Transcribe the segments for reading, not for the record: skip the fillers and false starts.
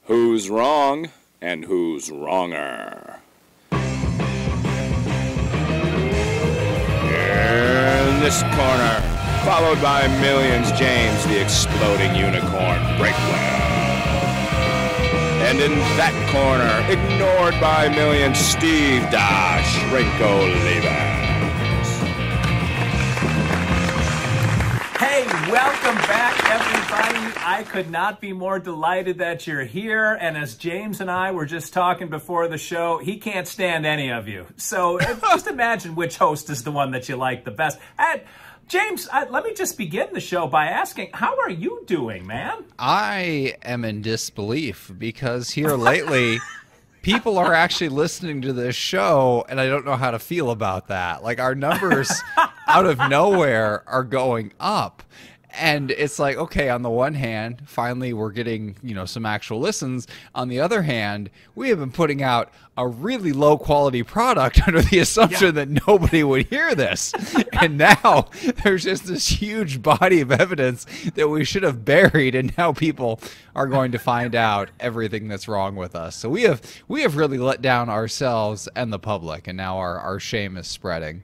Who's wrong and who's wronger? In this corner, followed by millions, James the Exploding Unicorn Breakwell. And in that corner, ignored by millions, Steve Dash Rinko Levens. Hey, welcome back, everybody. I could not be more delighted that you're here. And as James and I were just talking before the show, he can't stand any of you. So just imagine which host is the one that you like the best. And James, let me just begin the show by asking, how are you doing, man? I am in disbelief because here lately, people are actually listening to this show, and I don't know how to feel about that. Like, our numbers out of nowhere are going up. And it's like, okay, on the one hand, finally we're getting, some actual listens. On the other hand, we have been putting out a really low quality product under the assumption that nobody would hear this. And now there's just this huge body of evidence that we should have buried, and now people are going to find out everything that's wrong with us. So we have really let down ourselves and the public, and now our shame is spreading.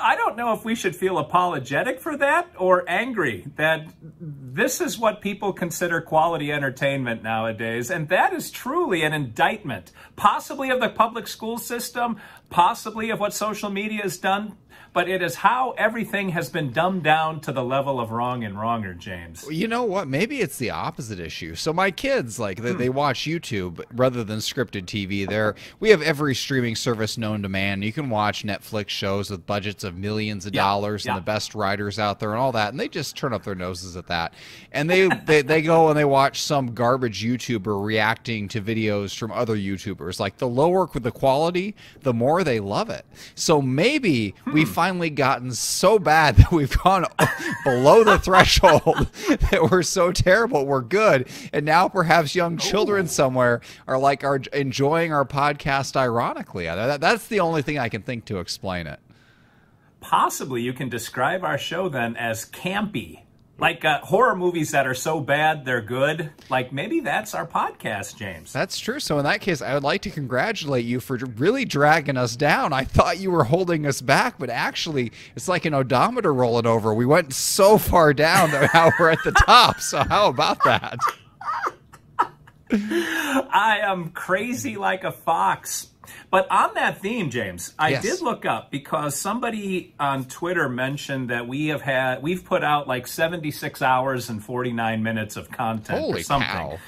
I don't know if we should feel apologetic for that or angry that this is what people consider quality entertainment nowadays. And that is truly an indictment, possibly of the public school system, possibly of what social media has done. But it is how everything has been dumbed down to the level of wrong and wronger, James. You know what? Maybe it's the opposite issue. So my kids, like, they watch YouTube rather than scripted TV. We have every streaming service known to man. You can watch Netflix shows with budgets of millions of dollars and the best writers out there and all that, and they just turn up their noses at that. And they go and they watch some garbage YouTuber reacting to videos from other YouTubers. Like, the lower the quality, the more they love it. So maybe we finally gotten so bad that we've gone below the threshold that we're so terrible we're good, and now perhaps young children somewhere are enjoying our podcast ironically. That's the only thing I can think to explain it. Possibly you can describe our show then as campy. Like horror movies that are so bad they're good. Like, maybe that's our podcast, James. That's true. So in that case, I would like to congratulate you for really dragging us down. I thought you were holding us back, but actually it's like an odometer rolling over. We went so far down that now we're at the top. So how about that? I am crazy like a fox. But on that theme, James, I did look up because somebody on Twitter mentioned that we've put out like 76 hours and 49 minutes of content or something. Cow.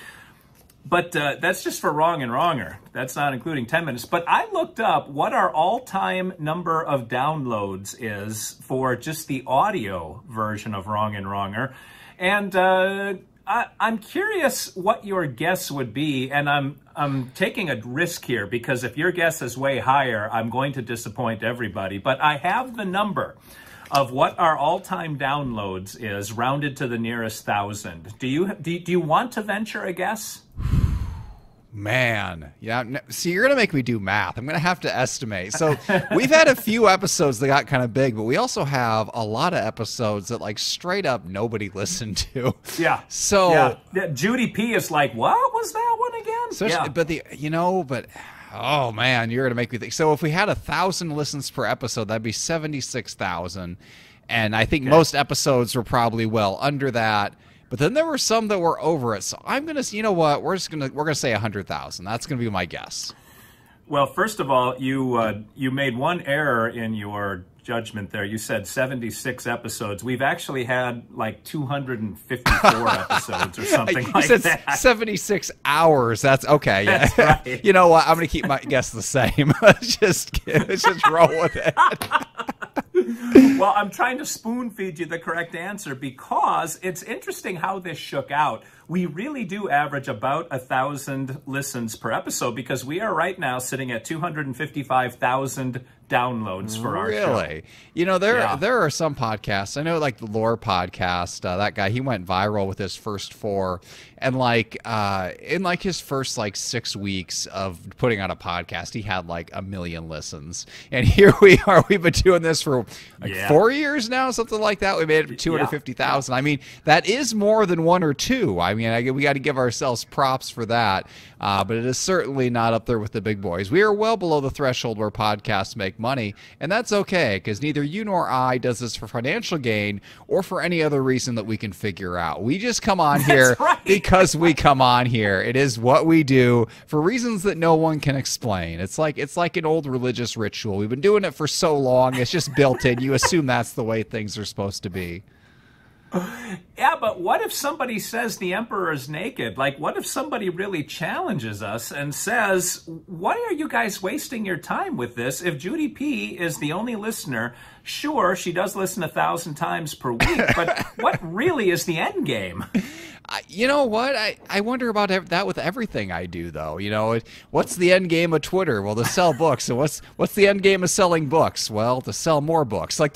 But that's just for Wrong and Wronger. That's not including 10 minutes. But I looked up what our all-time number of downloads is for just the audio version of Wrong and Wronger. And I'm curious what your guess would be, and I'm taking a risk here because if your guess is way higher, I'm going to disappoint everybody. But I have the number of what our all-time downloads is, rounded to the nearest 1,000. Do you want to venture a guess? Man, yeah. See, you're going to make me do math. I'm going to have to estimate. So we've had a few episodes that got kind of big, but we also have a lot of episodes that, like, straight up nobody listened to. Yeah. So Judy P is like, what was that one again? So, but oh man, you're going to make me think. So if we had 1,000 listens per episode, that'd be 76,000. And I think most episodes were probably well under that. But then there were some that were over it. So I'm gonna, you know what? We're gonna say 100,000. That's gonna be my guess. Well, first of all, you made one error in your judgment there. You said 76 episodes. We've actually had like 254 episodes or something like that. 76 hours. That's okay. Yeah. That's right. You know what? I'm gonna keep my guess the same. let's just roll with it. Well, I'm trying to spoon feed you the correct answer because it's interesting how this shook out. We really do average about 1,000 listens per episode because we are right now sitting at 255,000 downloads for our show. Really? You know, there are some podcasts. I know, like the Lore podcast, that guy, he went viral with his first 4. And like in like his first like 6 weeks of putting out a podcast, he had like 1 million listens. And here we are. We've been doing this for like 4 years now, something like that. We made it for 250,000. I mean, that is more than 1 or 2. I mean, mean, we got to give ourselves props for that. But it is certainly not up there with the big boys. We are well below the threshold where podcasts make money, and that's okay, because neither you nor I does this for financial gain or for any other reason that we can figure out. We just come on here because we come on here. It is what we do for reasons that no one can explain. It's like an old religious ritual. We've been doing it for so long, it's just built in. You assume that's the way things are supposed to be. Yeah, but what if somebody says the emperor is naked? Like, what if somebody really challenges us and says, why are you guys wasting your time with this? If Judy P is the only listener, sure, she does listen 1,000 times per week, but what really is the end game? You know what? I wonder about that with everything I do, though. You know, what's the end game of Twitter? Well, to sell books. And what's the end game of selling books? Well, to sell more books. Like,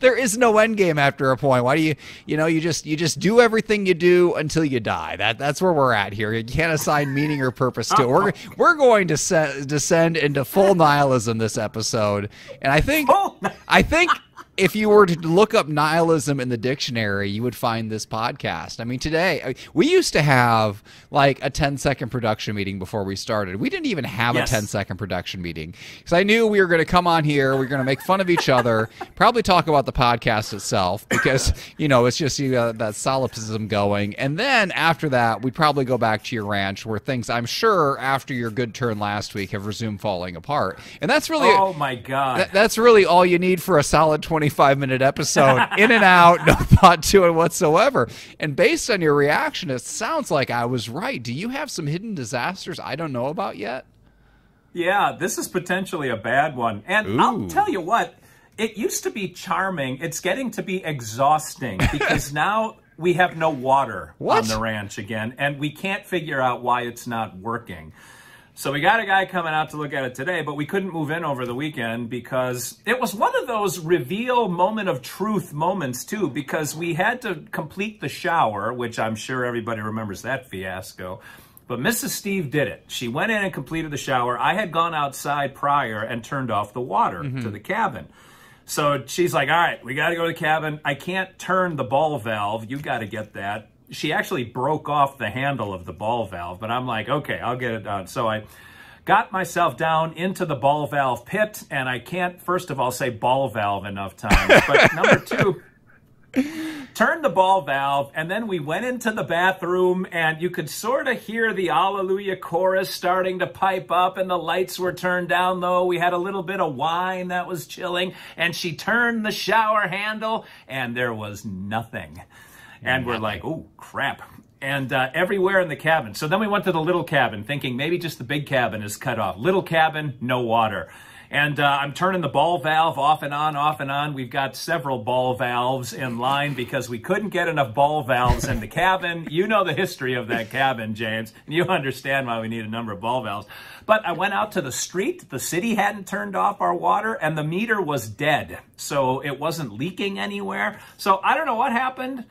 there is no end game after a point. Why do you just do everything you do until you die? That's where we're at here. You can't assign meaning or purpose to it. We're going to descend into full nihilism this episode, and I think if you were to look up nihilism in the dictionary, you would find this podcast. I mean, today, we used to have like a 10-second production meeting before we started. We didn't even have a 10-second production meeting because I knew we were going to come on here, we were going to make fun of each other, probably talk about the podcast itself because, it's just that solipsism going. And then after that, we'd probably go back to your ranch where things, I'm sure, after your good turn last week have resumed falling apart. And that's really... Oh, my God. That's really all you need for a solid 25-minute episode. In and out, no thought to it whatsoever. And based on your reaction, it sounds like I was right. Do you have some hidden disasters I don't know about yet? Yeah, this is potentially a bad one. And I'll tell you what, it used to be charming. It's getting to be exhausting because now we have no water on the ranch again, and we can't figure out why it's not working. So we got a guy coming out to look at it today, but we couldn't move in over the weekend because it was one of those reveal moment of truth moments, too, because we had to complete the shower, which I'm sure everybody remembers that fiasco. But Mrs. Steve did it. She went in and completed the shower. I had gone outside prior and turned off the water to the cabin. So she's like, all right, we got to go to the cabin. I can't turn the ball valve. You got to get that. She actually broke off the handle of the ball valve, but I'm like, okay, I'll get it done. So I got myself down into the ball valve pit, and I can't, first of all, say ball valve enough times. But number two, turned the ball valve, and then we went into the bathroom, and you could sort of hear the Alleluia chorus starting to pipe up, and the lights were turned down low. We had a little bit of wine that was chilling, and she turned the shower handle, and there was nothing. And we're like, oh, crap. And everywhere in the cabin. So then we went to the little cabin thinking maybe just the big cabin is cut off. Little cabin, no water. And I'm turning the ball valve off and on, off and on. We've got several ball valves in line because we couldn't get enough ball valves in the cabin. You know the history of that cabin, James. And you understand why we need a number of ball valves. But I went out to the street. The city hadn't turned off our water, and the meter was dead. So it wasn't leaking anywhere. So I don't know what happened.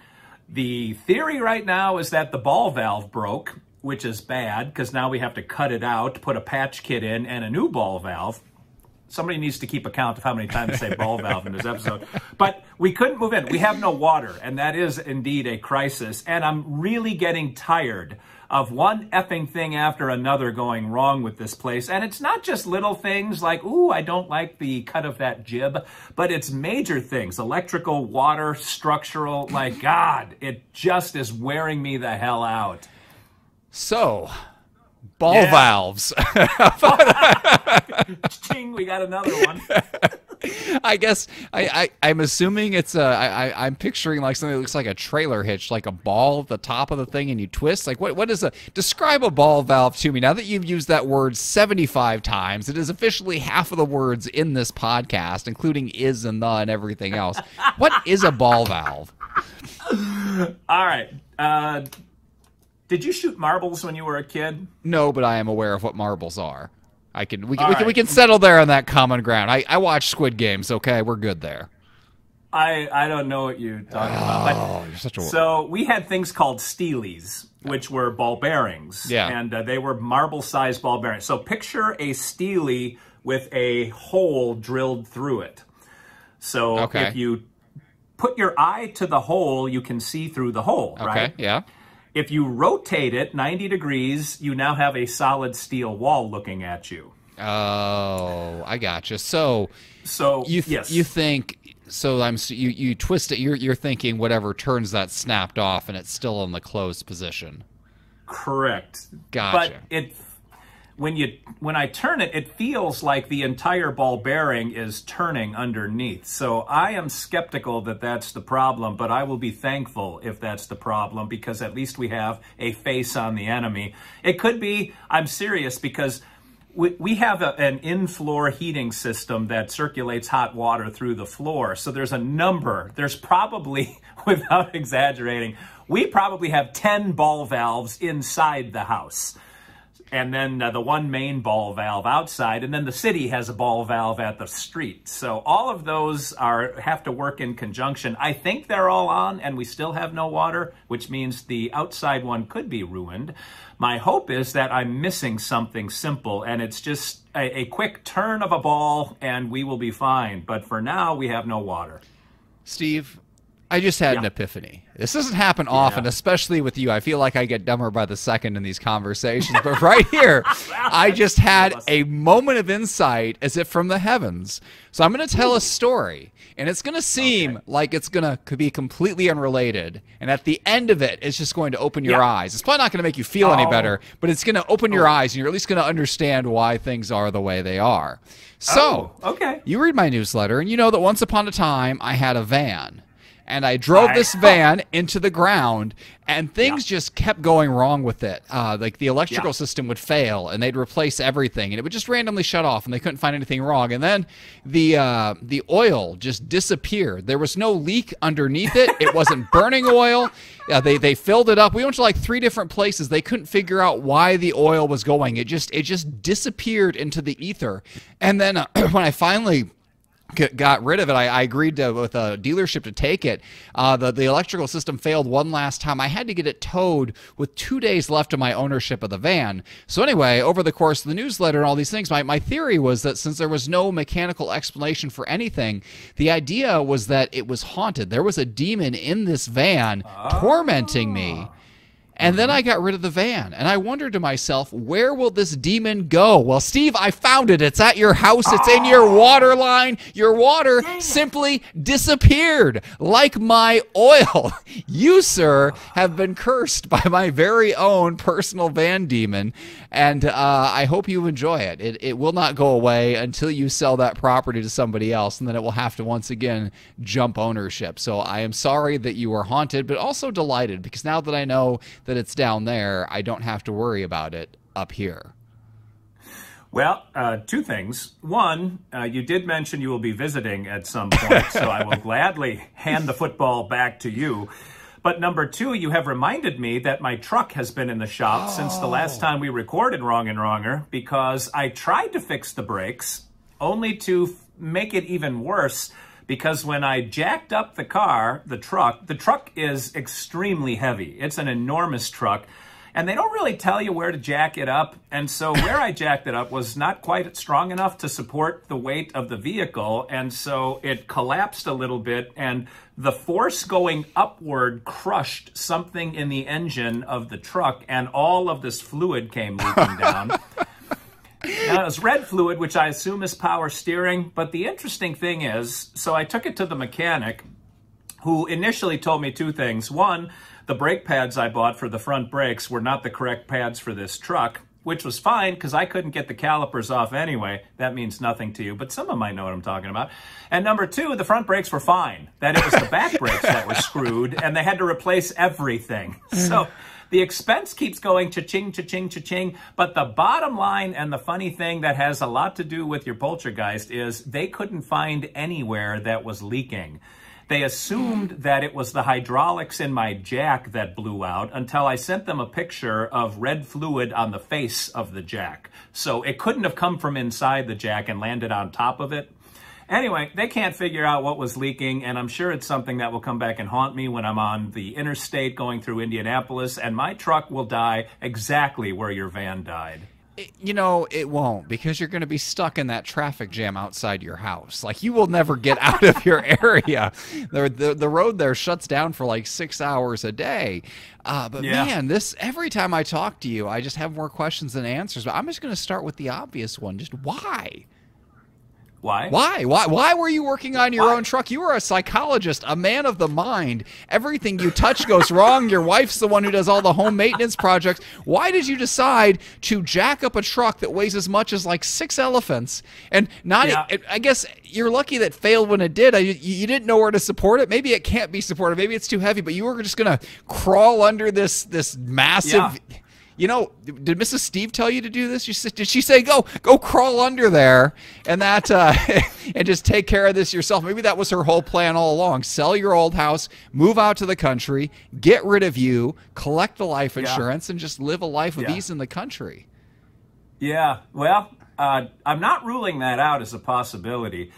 The theory right now is that the ball valve broke, which is bad because now we have to cut it out, put a patch kit in, and a new ball valve. Somebody needs to keep account of how many times I say ball valve in this episode. But we couldn't move in. We have no water, and that is indeed a crisis. And I'm really getting tired of one effing thing after another going wrong with this place. And it's not just little things like, ooh, I don't like the cut of that jib, but it's major things, electrical, water, structural. Like, God, it just is wearing me the hell out. So, ball valves. Ching, we got another one. I guess I'm assuming it's I'm picturing like something that looks like a trailer hitch, like a ball at the top of the thing, and you twist. Like what is describe a ball valve to me? Now that you've used that word 75 times, it is officially half of the words in this podcast, including is and the and everything else. What is a ball valve? All right. Did you shoot marbles when you were a kid? No, but I am aware of what marbles are. We can settle there on that common ground. I watch Squid Games, okay? We're good there. I don't know what you're talking about. But, you're such a... So we had things called steelies, which were ball bearings. Yeah. And they were marble-sized ball bearings. So picture a steely with a hole drilled through it. So if you put your eye to the hole, you can see through the hole, right? Okay, yeah. If you rotate it 90 degrees, you now have a solid steel wall looking at you. Oh, I gotcha. So yes. You think you twist it. You're thinking whatever turns that snapped off, and it's still in the closed position. Correct. Gotcha. But when I turn it, it feels like the entire ball bearing is turning underneath. So I am skeptical that that's the problem, but I will be thankful if that's the problem, because at least we have a face on the enemy. It could be, I'm serious, because we have an in-floor heating system that circulates hot water through the floor. So there's probably, without exaggerating, we probably have 10 ball valves inside the house. And then the one main ball valve outside, and then the city has a ball valve at the street. So all of those have to work in conjunction. I think they're all on, and we still have no water, which means the outside one could be ruined. My hope is that I'm missing something simple, and it's just a quick turn of a ball, and we will be fine. But for now, we have no water. Steve, I just had an epiphany. This doesn't happen often, especially with you. I feel like I get dumber by the second in these conversations. But right here, I just had a moment of insight as if from the heavens. So I'm going to tell a story, and it's going to seem like it's going to be completely unrelated. And at the end of it, it's just going to open your eyes. It's probably not going to make you feel any better, but it's going to open your eyes, and you're at least going to understand why things are the way they are. So you read my newsletter, and you know that once upon a time, I had a van. And I drove this van into the ground, and things just kept going wrong with it. Like the electrical system would fail, and they'd replace everything, and it would just randomly shut off, and they couldn't find anything wrong. And then the oil just disappeared. There was no leak underneath it. It wasn't burning oil. They filled it up. We went to like 3 different places. They couldn't figure out why the oil was going. It just disappeared into the ether. And then when I finally got rid of it, I agreed with a dealership to take it. The electrical system failed one last time. I had to get it towed with 2 days left of my ownership of the van. So anyway, over the course of the newsletter and all these things, my theory was that since there was no mechanical explanation for anything, the idea was that it was haunted. There was a demon in this van tormenting me. And then I got rid of the van, and I wondered to myself, where will this demon go? Well, Steve, I found it. It's at your house. It's in your water line. Your water simply disappeared, like my oil. You, sir, have been cursed by my very own personal van demon, and I hope you enjoy it. It will not go away until you sell that property to somebody else, and then it will have to once again jump ownership. So I am sorry that you were haunted, but also delighted, because now that I know that it's down there, I don't have to worry about it up here. Well, 2 things. One, you did mention you will be visiting at some point, so I will gladly hand the football back to you. But number 2, you have reminded me that my truck has been in the shop since the last time we recorded Wrong and Wronger, because I tried to fix the brakes, only to make it even worse. Because when I jacked up the truck is extremely heavy. It's an enormous truck, and they don't really tell you where to jack it up. And so where I jacked it up was not quite strong enough to support the weight of the vehicle, and so it collapsed a little bit, and the force going upward crushed something in the engine of the truck, and all of this fluid came leaking down. Now, it was red fluid, which I assume is power steering, but the interesting thing is, so I took it to the mechanic, who initially told me 2 things. One, the brake pads I bought for the front brakes were not the correct pads for this truck, which was fine because I couldn't get the calipers off anyway. That means nothing to you, but some of might know what I'm talking about. And number 2, the front brakes were fine. That it was the back brakes that were screwed, and they had to replace everything. So the expense keeps going cha-ching, cha-ching, cha-ching, but the bottom line, and the funny thing that has a lot to do with your poltergeist, is they couldn't find anywhere that was leaking. They assumed that it was the hydraulics in my jack that blew out until I sent them a picture of red fluid on the face of the jack. So it couldn't have come from inside the jack and landed on top of it. Anyway, they can't figure out what was leaking, and I'm sure it's something that will come back and haunt me when I'm on the interstate going through Indianapolis, and my truck will die exactly where your van died. You know, it won't, because you're going to be stuck in that traffic jam outside your house. Like, you will never get out of your area. The road there shuts down for like 6 hours a day. But man, every time I talk to you, I just have more questions than answers. But I'm just going to start with the obvious one. Just why? Why? Why were you working on your own truck? You were a psychologist, a man of the mind. Everything you touch goes wrong. Your wife's the one who does all the home maintenance projects. Why did you decide to jack up a truck that weighs as much as like 6 elephants? And I guess you're lucky that failed when it did. You didn't know where to support it. Maybe it can't be supported. Maybe it's too heavy. But you were just going to crawl under this massive... Yeah. You know, did Mrs. Steve tell you to do this? Did she say, go crawl under there and that and just take care of this yourself? Maybe that was her whole plan all along. Sell your old house, move out to the country, get rid of you, collect the life insurance, and just live a life of ease in the country. Yeah, well, I'm not ruling that out as a possibility.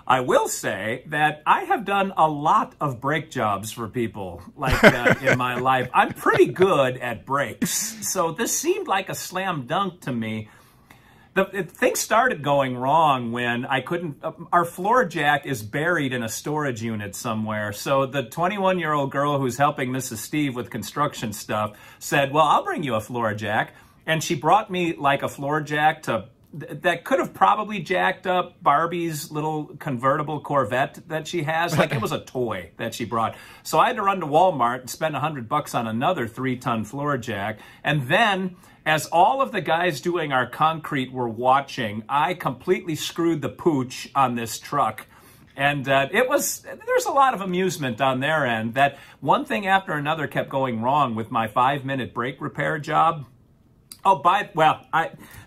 I will say that I have done a lot of brake jobs for people like in my life. I'm pretty good at brakes, so this seemed like a slam dunk to me. Things started going wrong when I couldn't... our floor jack is buried in a storage unit somewhere, so the 21-year-old girl who's helping Mrs. Steve with construction stuff said, well, I'll bring you a floor jack, and she brought me like a floor jack that could have probably jacked up Barbie's little convertible Corvette that she has. Like, it was a toy that she brought. So I had to run to Walmart and spend $100 on another 3-ton floor jack. And then, as all of the guys doing our concrete were watching, I completely screwed the pooch on this truck. And there's a lot of amusement on their end that one thing after another kept going wrong with my 5-minute brake repair job.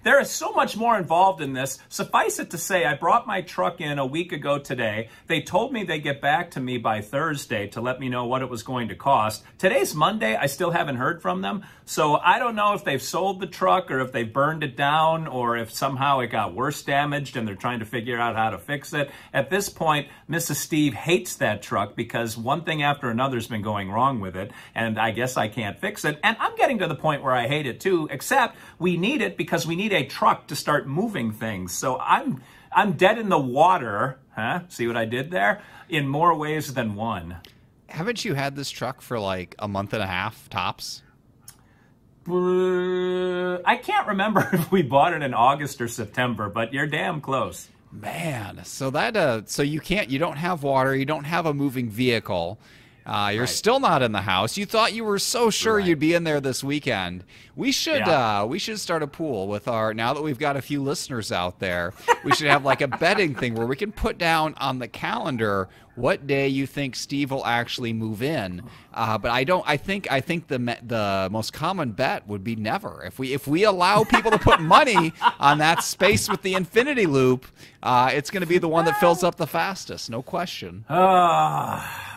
There is so much more involved in this. Suffice it to say, I brought my truck in a week ago today. They told me they'd get back to me by Thursday to let me know what it was going to cost. Today's Monday. I still haven't heard from them. So I don't know if they've sold the truck or if they burned it down or if somehow it got worse damaged and they're trying to figure out how to fix it. At this point, Mrs. Steve hates that truck because one thing after another has been going wrong with it, and I guess I can't fix it. And I'm getting to the point where I hate it too, except we need it because we need a truck to start moving things. So I'm dead in the water, huh? See what I did there? In more ways than one. Haven't you had this truck for like a month and a half tops? I can't remember if we bought it in August or September, but you're damn close. Man, so you don't have water, you don't have a moving vehicle. You're still not in the house. You thought you were so sure you'd be in there this weekend. We should start a pool with now that we've got a few listeners out there. We should have like a betting thing where we can put down on the calendar what day you think Steve will actually move in. But I think the most common bet would be never. If we allow people to put money on that space with the infinity loop, it's going to be the one that fills up the fastest, no question.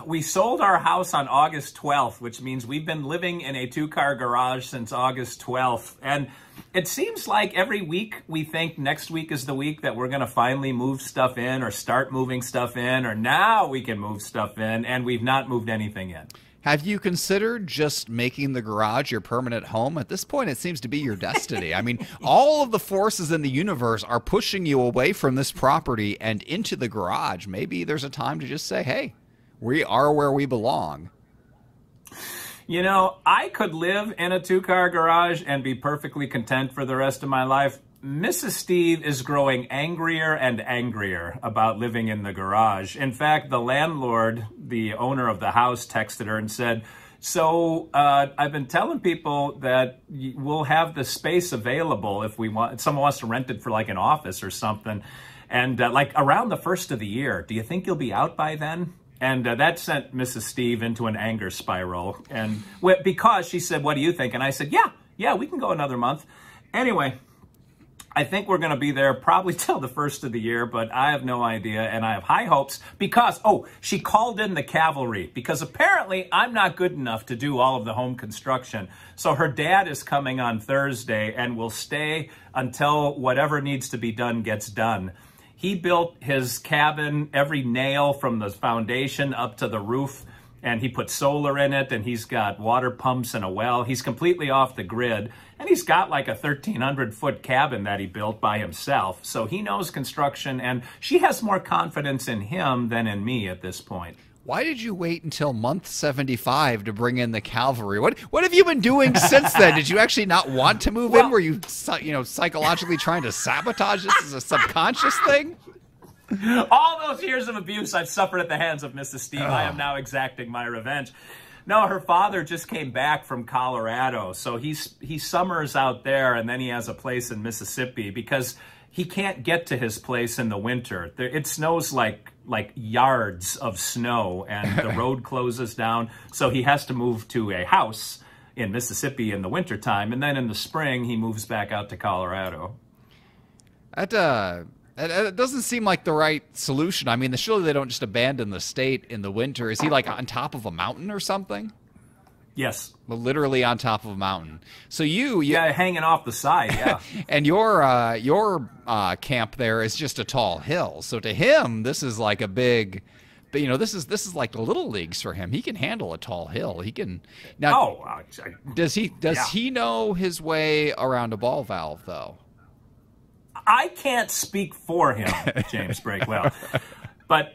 We sold our house on August 12th, which means we've been living in a 2-car garage since August 12th. And it seems like every week we think next week is the week that we're going to finally move stuff in or start moving stuff in, or now we can move stuff in, and we've not moved anything in. Have you considered just making the garage your permanent home? At this point, it seems to be your destiny. I mean, all of the forces in the universe are pushing you away from this property and into the garage. Maybe there's a time to just say, hey, we are where we belong. You know, I could live in a 2-car garage and be perfectly content for the rest of my life. Mrs. Steve is growing angrier and angrier about living in the garage. In fact, the landlord, the owner of the house, texted her and said, so I've been telling people that we'll have the space available if someone wants to rent it for like an office or something. And like around the first of the year, do you think you'll be out by then? And that sent Mrs. Steve into an anger spiral. And because she said, what do you think? And I said, yeah, we can go another month. Anyway, I think we're going to be there probably till the first of the year, but I have no idea. And I have high hopes because, she called in the cavalry because apparently I'm not good enough to do all of the home construction. So her dad is coming on Thursday and will stay until whatever needs to be done gets done. He built his cabin, every nail from the foundation up to the roof, and he put solar in it, and he's got water pumps and a well. He's completely off the grid, and he's got like a 1,300-foot cabin that he built by himself. So he knows construction, and she has more confidence in him than in me at this point. Why did you wait until month 75 to bring in the cavalry? What have you been doing since then? Did you actually not want to move in? Were you psychologically trying to sabotage this as a subconscious thing? All those years of abuse I've suffered at the hands of Mrs. Steve, I am now exacting my revenge. No, her father just came back from Colorado, so he summers out there, and then he has a place in Mississippi because he can't get to his place in the winter. It snows like yards of snow, and the road closes down, so he has to move to a house in Mississippi in the wintertime, and then in the spring he moves back out to Colorado. It doesn't seem like the right solution. I mean, surely they don't just abandon the state in the winter. Is he like on top of a mountain or something? Yes. Well, literally on top of a mountain. So yeah, hanging off the side, yeah. And your camp there is just a tall hill. So to him, this is like a big, this is like the little leagues for him. He can handle a tall hill. He can. Now, does he know his way around a ball valve though? I can't speak for him, James Breakwell, but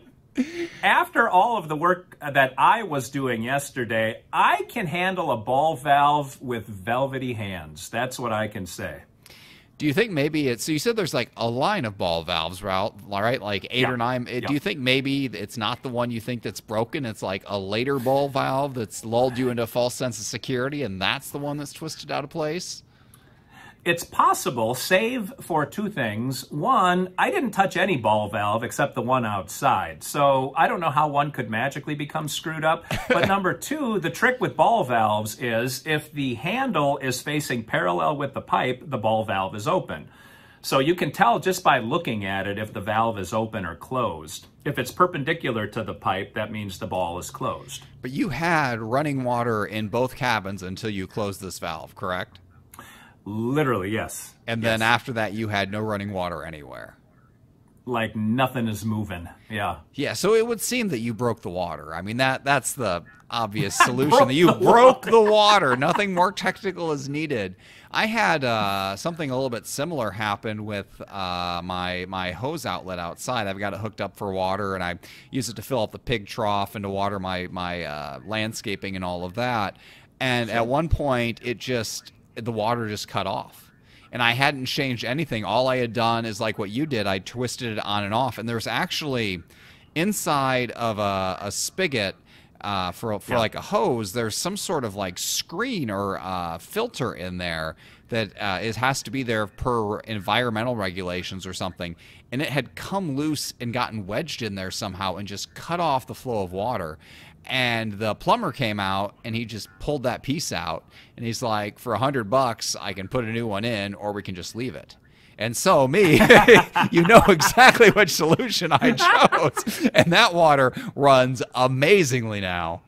after all of the work that I was doing yesterday, I can handle a ball valve with velvety hands. That's what I can say. Do you think maybe so you said there's like a line of ball valves, right? Like 8 or 9. Do you think maybe it's not the one you think that's broken? It's like a later ball valve that's lulled you into a false sense of security, and that's the one that's twisted out of place? It's possible, save for two things. One, I didn't touch any ball valve except the one outside, so I don't know how one could magically become screwed up. But number two, the trick with ball valves is if the handle is facing parallel with the pipe, the ball valve is open. So you can tell just by looking at it if the valve is open or closed. If it's perpendicular to the pipe, that means the ball is closed. But you had running water in both cabins until you closed this valve, correct? Literally, yes. And then after that, you had no running water anywhere. Like nothing is moving. Yeah. Yeah, so it would seem that you broke the water. I mean, that's the obvious solution. That you broke the water. Nothing more technical is needed. I had something a little bit similar happen with my hose outlet outside. I've got it hooked up for water, and I use it to fill up the pig trough and to water my landscaping and all of that. And at one point, the water just cut off, and I hadn't changed anything. All I had done is like what you did. I twisted it on and off, and there's actually inside of a spigot for like a hose, there's some sort of like screen or filter in there that it has to be there per environmental regulations or something, and it had come loose and gotten wedged in there somehow and just cut off the flow of water. And the plumber came out, and he just pulled that piece out, and he's like, for $100, I can put a new one in, or we can just leave it. And so you know exactly which solution I chose, and that water runs amazingly now.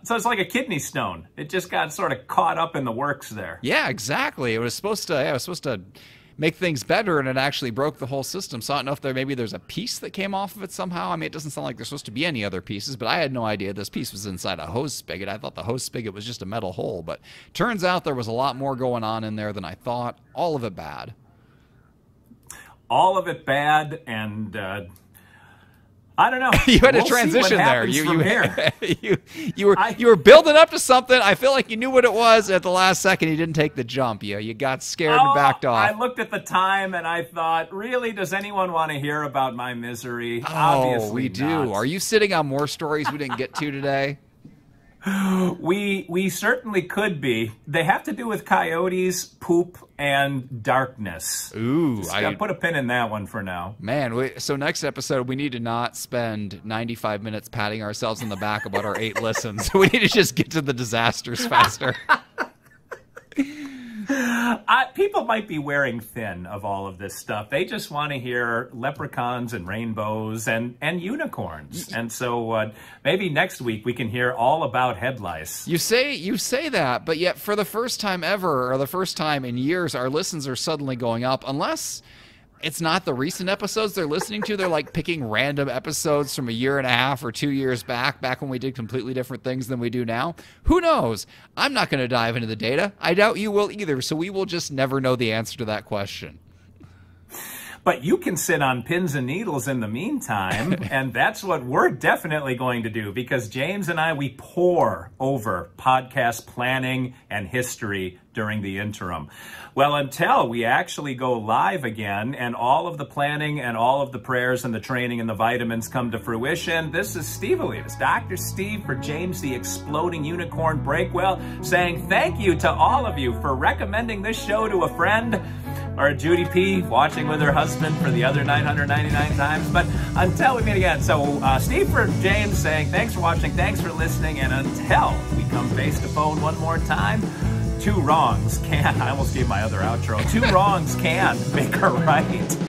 So it's like a kidney stone. It just got sort of caught up in the works there. Yeah, exactly. It was supposed to make things better, and it actually broke the whole system. So I don't know if there's a piece that came off of it somehow. I mean, it doesn't sound like there's supposed to be any other pieces, but I had no idea this piece was inside a hose spigot. I thought the hose spigot was just a metal hole, but turns out there was a lot more going on in there than I thought. All of it bad. All of it bad, and I don't know. You had a transition there. You were building up to something. I feel like you knew what it was. At the last second, you didn't take the jump. You got scared and backed off. I looked at the time and I thought, really, does anyone want to hear about my misery? Oh, Obviously we do. not. Are you sitting on more stories we didn't get to today? We certainly could be. They have to do with coyotes, poop, and darkness. Ooh. Just put a pin in that one for now. Man, so next episode, we need to not spend 95 minutes patting ourselves on the back about our 8 listens. We need to just get to the disasters faster. People might be wearing thin of all of this stuff. They just want to hear leprechauns and rainbows and unicorns. And so maybe next week we can hear all about head lice. You say that, but yet for the first time ever, or the first time in years, our listens are suddenly going up. Unless it's not the recent episodes they're listening to. They're like picking random episodes from a year and a half or 2 years back when we did completely different things than we do now. Who knows? I'm not going to dive into the data. I doubt you will either, so we will just never know the answer to that question. But you can sit on pins and needles in the meantime, and that's what we're definitely going to do, because James and I, we pore over podcast planning and history during the interim. Well, until we actually go live again and all of the planning and all of the prayers and the training and the vitamins come to fruition, this is Steve Alitas, Dr. Steve for James the Exploding Unicorn Breakwell, saying thank you to all of you for recommending this show to a friend, or Judy P. watching with her husband for the other 999 times. But until we meet again, so Steve for James saying thanks for watching, thanks for listening, and until we come face to phone one more time, two wrongs can, I almost gave my other outro, two wrongs can make a right.